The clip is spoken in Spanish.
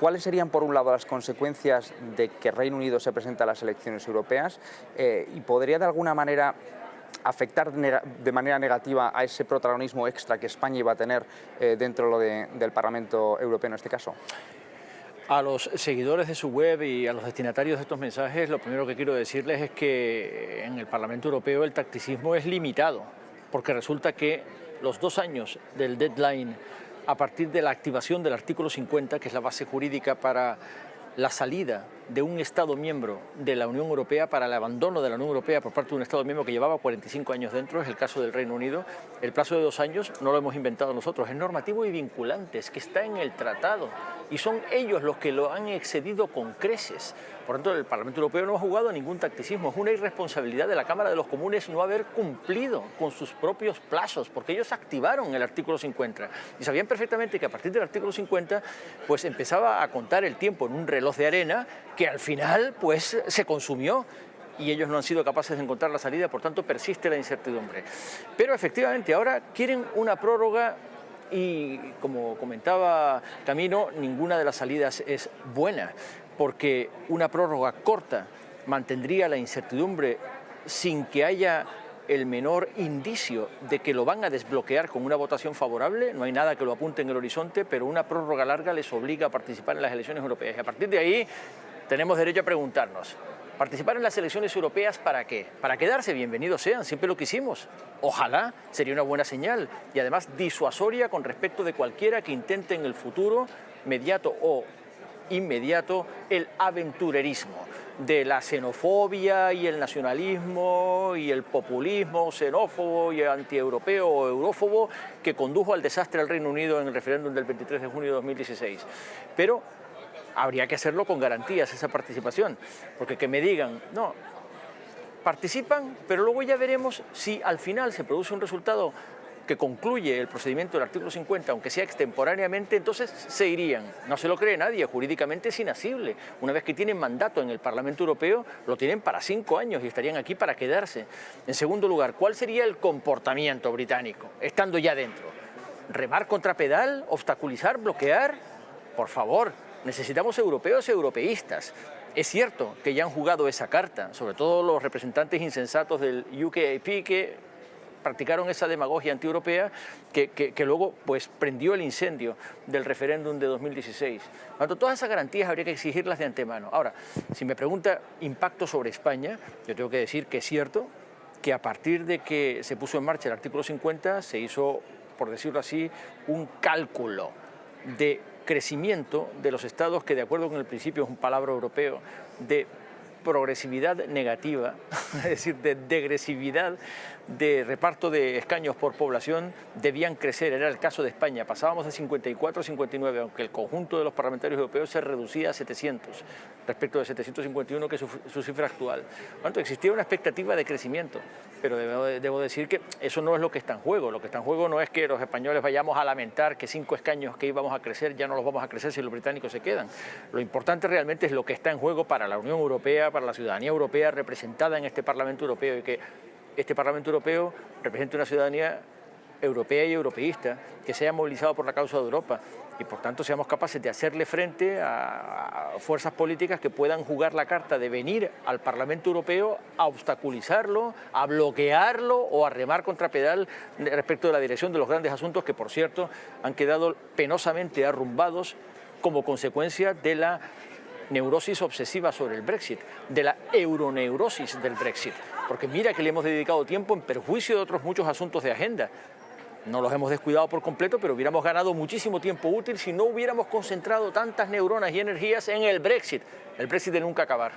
¿cuáles serían, por un lado, las consecuencias de que Reino Unido se presente a las elecciones europeas? ¿Y podría, de alguna manera, afectar de manera negativa a ese protagonismo extra que España iba a tener dentro del Parlamento Europeo en este caso? A los seguidores de su web y a los destinatarios de estos mensajes, lo primero que quiero decirles es que en el Parlamento Europeo el tacticismo es limitado, porque resulta que los 2 años del deadline a partir de la activación del artículo 50, que es la base jurídica para la salida de un Estado miembro de la Unión Europea, para el abandono de la Unión Europea por parte de un Estado miembro que llevaba 45 años dentro, es el caso del Reino Unido. El plazo de 2 años no lo hemos inventado nosotros, es normativo y vinculante, es que está en el tratado y son ellos los que lo han excedido con creces. Por lo tanto, el Parlamento Europeo no ha jugado ningún tacticismo, es una irresponsabilidad de la Cámara de los Comunes no haber cumplido con sus propios plazos, porque ellos activaron el artículo 50 y sabían perfectamente que a partir del artículo 50 pues empezaba a contar el tiempo en un reloj de arena que al final pues se consumió y ellos no han sido capaces de encontrar la salida, por tanto persiste la incertidumbre. Pero efectivamente ahora quieren una prórroga y, como comentaba Camino, ninguna de las salidas es buena, porque una prórroga corta mantendría la incertidumbre sin que haya el menor indicio de que lo van a desbloquear con una votación favorable. No hay nada que lo apunte en el horizonte, pero una prórroga larga les obliga a participar en las elecciones europeas. Y a partir de ahí tenemos derecho a preguntarnos, ¿participar en las elecciones europeas para qué? ¿Para quedarse? Bienvenidos sean, siempre lo quisimos. Ojalá, sería una buena señal y además disuasoria con respecto de cualquiera que intente en el futuro, mediato o inmediato, el aventurerismo de la xenofobia y el nacionalismo y el populismo xenófobo y antieuropeo o eurófobo que condujo al desastre al Reino Unido en el referéndum del 23 de junio de 2016. Pero habría que hacerlo con garantías esa participación, porque que me digan, no, participan, pero luego ya veremos si al final se produce un resultado que concluye el procedimiento del artículo 50, aunque sea extemporáneamente, entonces se irían. No se lo cree nadie, jurídicamente es inasible. Una vez que tienen mandato en el Parlamento Europeo, lo tienen para 5 años y estarían aquí para quedarse. En segundo lugar, ¿cuál sería el comportamiento británico, estando ya dentro? ¿Remar contra pedal? ¿Obstaculizar? ¿Bloquear? Por favor, necesitamos europeos y europeístas. Es cierto que ya han jugado esa carta, sobre todo los representantes insensatos del UKIP que practicaron esa demagogia antieuropea que luego pues prendió el incendio del referéndum de 2016. Por tanto, todas esas garantías habría que exigirlas de antemano. Ahora, si me pregunta impacto sobre España, yo tengo que decir que es cierto que a partir de que se puso en marcha el artículo 50 se hizo, por decirlo así, un cálculo de crecimiento de los estados que, de acuerdo con el principio, es un palabra europeo, de progresividad negativa, es decir, de degresividad de reparto de escaños por población, debían crecer. Era el caso de España. Pasábamos de 54 a 59, aunque el conjunto de los parlamentarios europeos se reducía a 700, respecto de 751, que es su cifra actual. Por tanto, existía una expectativa de crecimiento, pero debo decir que eso no es lo que está en juego. Lo que está en juego no es que los españoles vayamos a lamentar que 5 escaños que íbamos a crecer ya no los vamos a crecer si los británicos se quedan. Lo importante realmente es lo que está en juego para la Unión Europea, para la ciudadanía europea representada en este Parlamento Europeo, y que este Parlamento Europeo represente una ciudadanía europea y europeísta que se haya movilizado por la causa de Europa y por tanto seamos capaces de hacerle frente a fuerzas políticas que puedan jugar la carta de venir al Parlamento Europeo a obstaculizarlo, a bloquearlo o a remar contra pedal respecto de la dirección de los grandes asuntos que, por cierto, han quedado penosamente arrumbados como consecuencia de la neurosis obsesiva sobre el Brexit, de la euroneurosis del Brexit, porque mira que le hemos dedicado tiempo en perjuicio de otros muchos asuntos de agenda. No los hemos descuidado por completo, pero hubiéramos ganado muchísimo tiempo útil si no hubiéramos concentrado tantas neuronas y energías en el Brexit de nunca acabar.